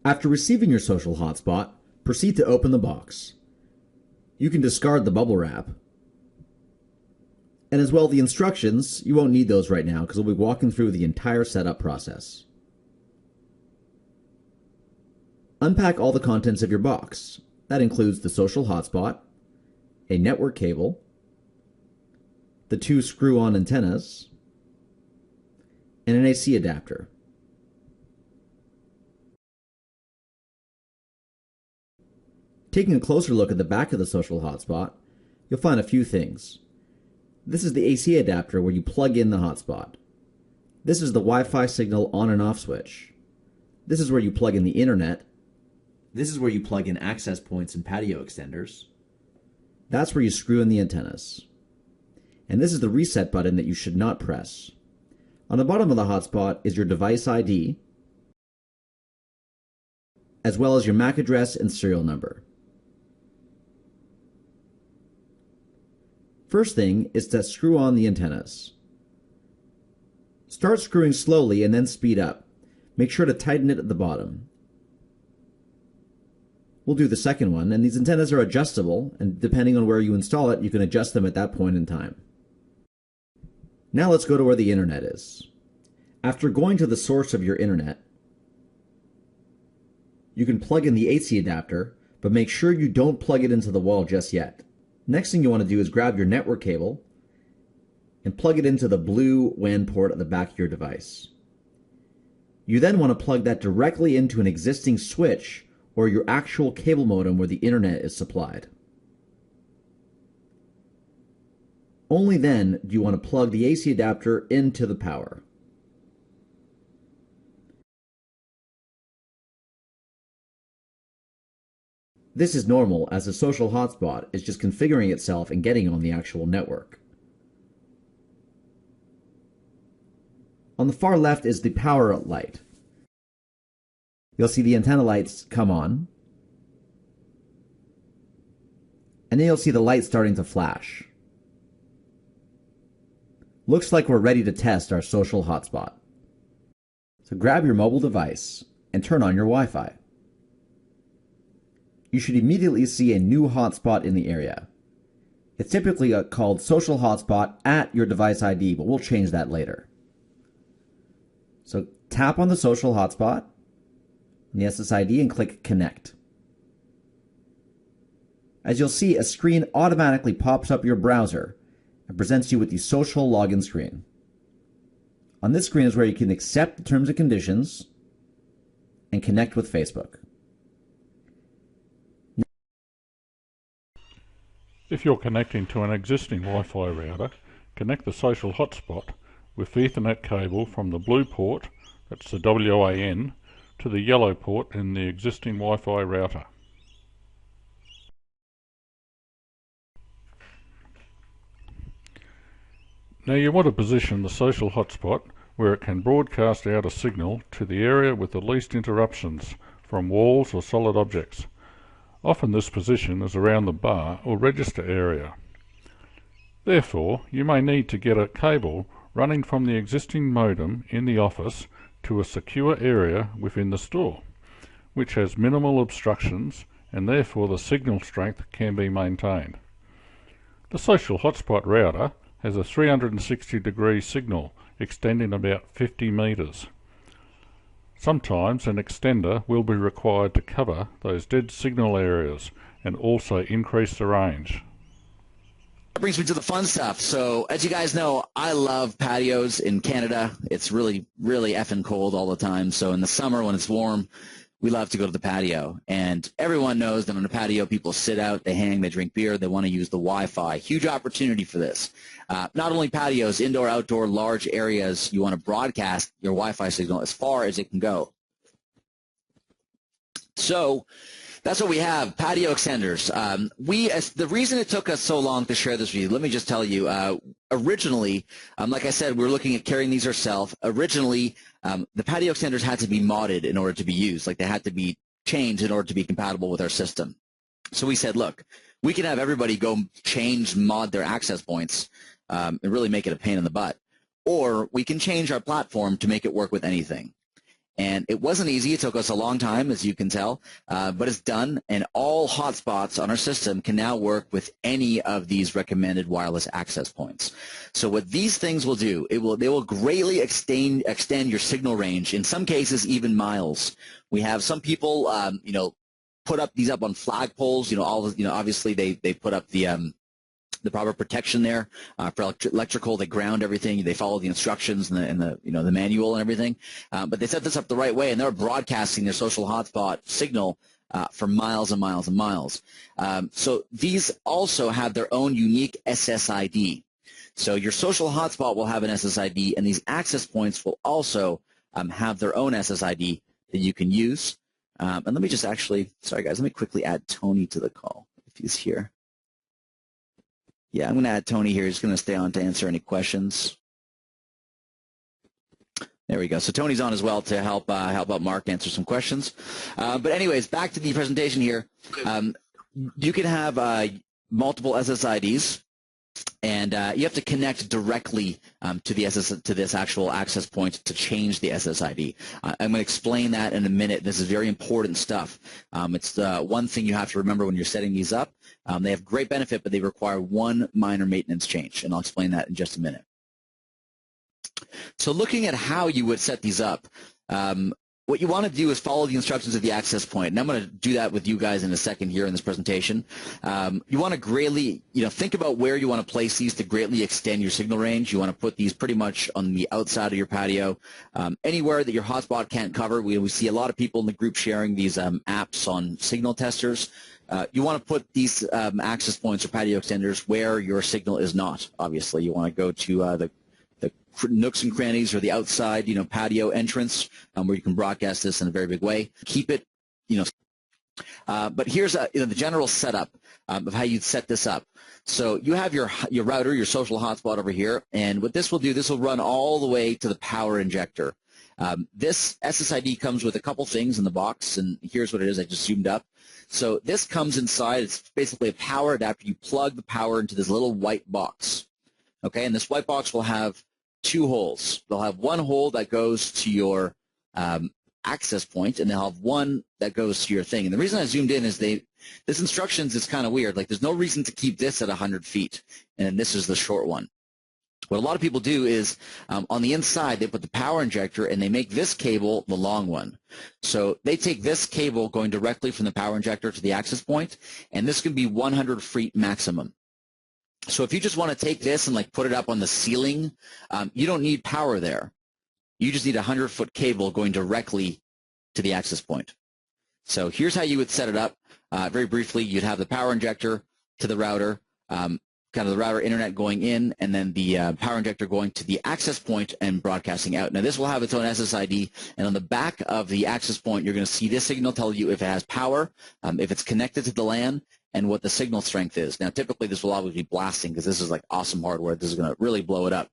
After receiving your social hotspot, proceed to open the box. You can discard the bubble wrap. And as well, the instructions, you won't need those right now because we'll be walking through the entire setup process. Unpack all the contents of your box. That includes the social hotspot, a network cable, the 2 screw-on antennas, and an AC adapter. Taking a closer look at the back of the social hotspot, you'll find a few things. This is the AC adapter where you plug in the hotspot. This is the Wi-Fi signal on and off switch. This is where you plug in the internet. This is where you plug in access points and patio extenders. That's where you screw in the antennas. And this is the reset button that you should not press. On the bottom of the hotspot is your device ID, as well as your MAC address and serial number. First thing is to screw on the antennas. Start screwing slowly and then speed up. Make sure to tighten it at the bottom. We'll do the second one, and these antennas are adjustable, and depending on where you install it, you can adjust them at that point in time. Now let's go to where the internet is. After going to the source of your internet, you can plug in the AC adapter, but make sure you don't plug it into the wall just yet. Next thing you want to do is grab your network cable and plug it into the blue WAN port at the back of your device. You then want to plug that directly into an existing switch or your actual cable modem where the internet is supplied. Only then do you want to plug the AC adapter into the power. This is normal as the social hotspot is just configuring itself and getting on the actual network. On the far left is the power light. You'll see the antenna lights come on, and then you'll see the light starting to flash. Looks like we're ready to test our social hotspot. So grab your mobile device and turn on your Wi-Fi. You should immediately see a new hotspot in the area. It's typically called social hotspot at your device ID, but we'll change that later. So tap on the social hotspot, the SSID, and click connect. As you'll see, a screen automatically pops up your browser and presents you with the social login screen. On this screen is where you can accept the terms and conditions and connect with Facebook. If you're connecting to an existing Wi-Fi router, connect the social hotspot with the Ethernet cable from the blue port, that's the WAN, to the yellow port in the existing Wi-Fi router. Now you want to position the social hotspot where it can broadcast out a signal to the area with the least interruptions from walls or solid objects. Often this position is around the bar or register area. Therefore, you may need to get a cable running from the existing modem in the office to a secure area within the store, which has minimal obstructions and therefore the signal strength can be maintained. The social hotspot router has a 360-degree signal extending about 50 meters. Sometimes an extender will be required to cover those dead signal areas and also increase the range. That brings me to the fun stuff. So as you guys know, I love patios in Canada. It's really, really effing cold all the time. So in the summer when it's warm, we love to go to the patio. And everyone knows that on a patio, people sit out, they hang, they drink beer, they want to use the Wi-Fi. Huge opportunity for this. Not only patios, indoor, outdoor, large areas, you want to broadcast your Wi-Fi signal as far as it can go. So that's what we have, patio extenders. The reason it took us so long to share this with you, let me just tell you, originally, like I said, we were looking at carrying these ourselves. Originally, the patio extenders had to be modded in order to be used, like they had to be changed in order to be compatible with our system. So we said, look, we can have everybody go mod their access points and really make it a pain in the butt, or we can change our platform to make it work with anything. And it wasn't easy. It took us a long time, as you can tell, but it's done. And all hotspots on our system can now work with any of these recommended wireless access points. So what these things will do, they will greatly extend your signal range. In some cases, even miles. We have some people, put these up on flagpoles. Obviously they put up the proper protection there for electrical. They ground everything. They follow the instructions and the manual and everything. But they set this up the right way, and they're broadcasting their social hotspot signal for miles and miles and miles. So these also have their own unique SSID. So your social hotspot will have an SSID, and these access points will also have their own SSID that you can use. And let me just sorry guys, let me quickly add Tony to the call if he's here. Yeah, I'm going to add Tony here. He's going to stay on to answer any questions. There we go. So Tony's on as well to help out Mark answer some questions. But anyways, back to the presentation here. You can have multiple SSIDs, and you have to connect directly to this actual access point to change the SSID. I'm going to explain that in a minute. This is very important stuff. It's one thing you have to remember when you're setting these up. They have great benefit, but they require one minor maintenance change, and I'll explain that in just a minute. So looking at how you would set these up, what you want to do is follow the instructions of the access point, and I'm going to do that with you guys in a second here in this presentation. You want to greatly, think about where you want to place these to greatly extend your signal range. You want to put these pretty much on the outside of your patio, anywhere that your hotspot can't cover. We see a lot of people in the group sharing these apps on signal testers. You want to put these access points or patio extenders where your signal is not. Obviously, you want to go to the nooks and crannies or the outside, patio entrance where you can broadcast this in a very big way. Keep it, but here's the general setup of how you'd set this up. So you have your router, your social hotspot over here, and what this will do, this will run all the way to the power injector. This SSID comes with a couple things in the box, and here's what it is. I just zoomed up. So this comes inside. It's basically a power adapter. You plug the power into this little white box, okay? And this white box will have two holes. They'll have one hole that goes to your access point, and they'll have one that goes to your thing. And the reason I zoomed in is this instructions is kind of weird. Like, there's no reason to keep this at 100 feet, and this is the short one. What a lot of people do is on the inside, they put the power injector, and they make this cable the long one. So they take this cable going directly from the power injector to the access point, and this can be 100 feet maximum. So if you just want to take this and put it up on the ceiling, you don't need power there. You just need a 100-foot cable going directly to the access point. So here's how you would set it up. Very briefly, you'd have the power injector to the router, kind of the router internet going in, and then the power injector going to the access point and broadcasting out. Now this will have its own SSID, and on the back of the access point, you're going to see this signal tell you if it has power, if it's connected to the LAN, and what the signal strength is. Now typically this will always be blasting because this is awesome hardware. This is going to really blow it up.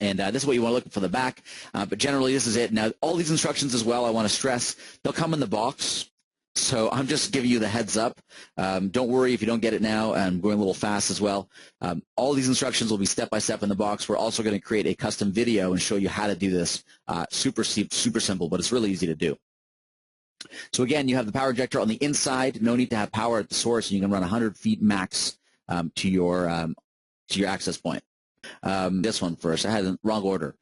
And this is what you want to look for the back, but generally this is it. Now all these instructions as well, I want to stress, they'll come in the box. So I'm just giving you the heads up. Don't worry if you don't get it now. I'm going a little fast as well. All these instructions will be step-by-step in the box. We're also going to create a custom video and show you how to do this. Super simple, but it's really easy to do. So again, you have the power injector on the inside. No need to have power at the source, and you can run 100 feet max to your access point. This one first. I had the wrong order.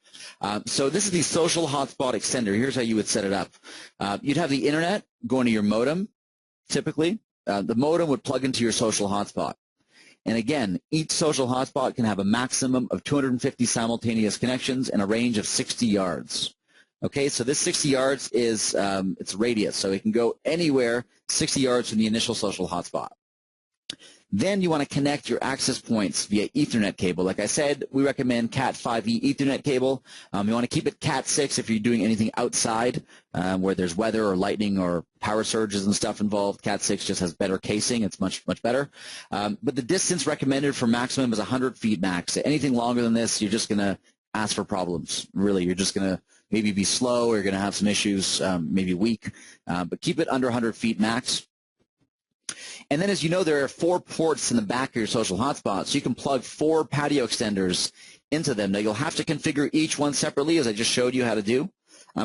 So this is the social hotspot extender. Here's how you would set it up. You'd have the internet going to your modem, typically. The modem would plug into your social hotspot. And again, each social hotspot can have a maximum of 250 simultaneous connections and a range of 60 yards. Okay, so this 60 yards is its radius, so it can go anywhere 60 yards from the initial social hotspot. Then you want to connect your access points via Ethernet cable. Like I said, we recommend Cat5e Ethernet cable. You want to keep it Cat6 if you're doing anything outside where there's weather or lightning or power surges and stuff involved. Cat6 just has better casing. It's much better. But the distance recommended for maximum is 100 feet max. Anything longer than this, you're just going to ask for problems. Really, you're just going to maybe be slow or you're going to have some issues, maybe weak. But keep it under 100 feet max. And then, as you know, there are 4 ports in the back of your social hotspot, so you can plug 4 patio extenders into them. Now, you'll have to configure each one separately, as I just showed you how to do.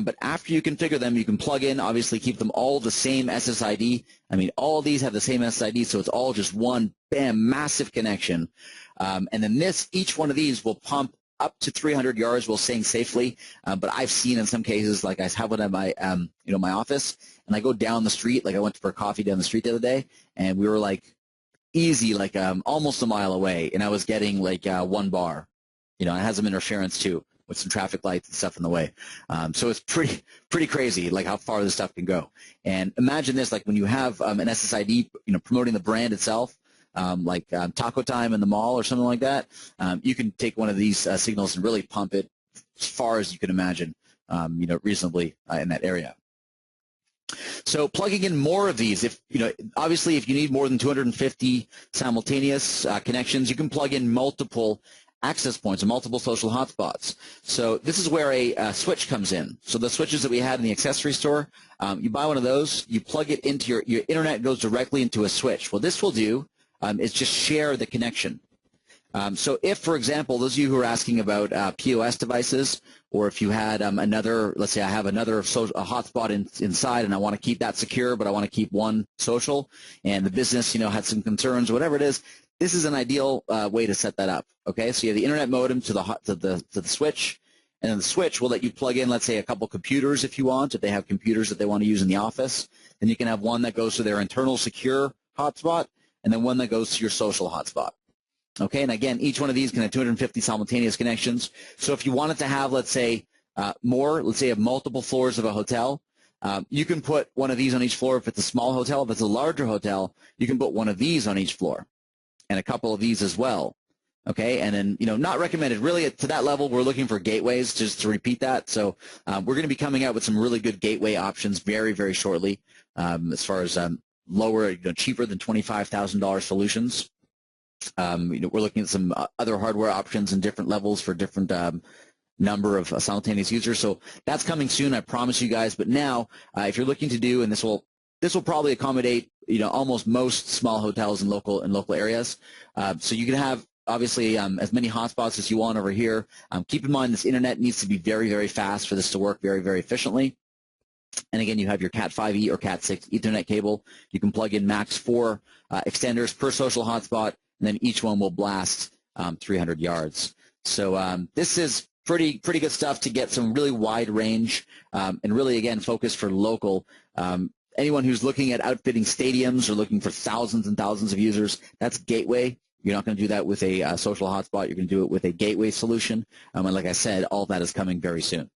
But after you configure them, you can plug in, obviously keep them all the same SSID. I mean, all these have the same SSID, so it's all just one, bam, massive connection. And then each one of these will pump up to 300 yards while staying safely. But I've seen in some cases, like I have one at my, my office, and I go down the street, like I went for a coffee down the street the other day, and we were like easy, like almost a mile away, and I was getting like 1 bar. And it has some interference too, with some traffic lights and stuff in the way. So it's pretty crazy, like how far this stuff can go. And imagine this, like when you have an SSID, promoting the brand itself, like Taco Time in the mall or something like that, you can take one of these signals and really pump it as far as you can imagine, reasonably in that area. So plugging in more of these, obviously if you need more than 250 simultaneous connections, you can plug in multiple access points and multiple social hotspots. So this is where a switch comes in. So the switches that we had in the accessory store, you buy one of those, you plug it into your internet goes directly into a switch. What this will do is just share the connection. So if, for example, those of you who are asking about POS devices, or if you had another, let's say I have another a hotspot inside and I want to keep that secure, but I want to keep one social, and the business, had some concerns, whatever it is, this is an ideal way to set that up. Okay, so you have the internet modem to the switch, and then the switch will let you plug in, let's say, a couple computers if you want, if they have computers that they want to use in the office. Then you can have one that goes to their internal secure hotspot, and then one that goes to your social hotspot. Okay, and again, each one of these can have 250 simultaneous connections. So if you wanted to have, let's say, let's say you have multiple floors of a hotel, you can put one of these on each floor if it's a small hotel. If it's a larger hotel, you can put one of these on each floor, and a couple of these as well. Okay, and then, not recommended. Really, to that level, we're looking for gateways, just to repeat that. So we're going to be coming out with some really good gateway options very, very shortly, as far as lower, cheaper than $25,000 solutions. We're looking at some other hardware options and different levels for different number of simultaneous users. So that's coming soon, I promise you guys. But now, if you're looking to do, and this will probably accommodate almost most small hotels in local areas. So you can have obviously as many hotspots as you want over here. Keep in mind this internet needs to be very, very fast for this to work very, very efficiently. And again, you have your Cat5e or Cat6 Ethernet cable. You can plug in max 4 extenders per social hotspot, and then each one will blast 300 yards. So this is pretty good stuff to get some really wide range and really, again, focus for local. Anyone who's looking at outfitting stadiums or looking for thousands and thousands of users, that's gateway. You're not going to do that with a social hotspot. You're going to do it with a gateway solution. And like I said, all of that is coming very soon.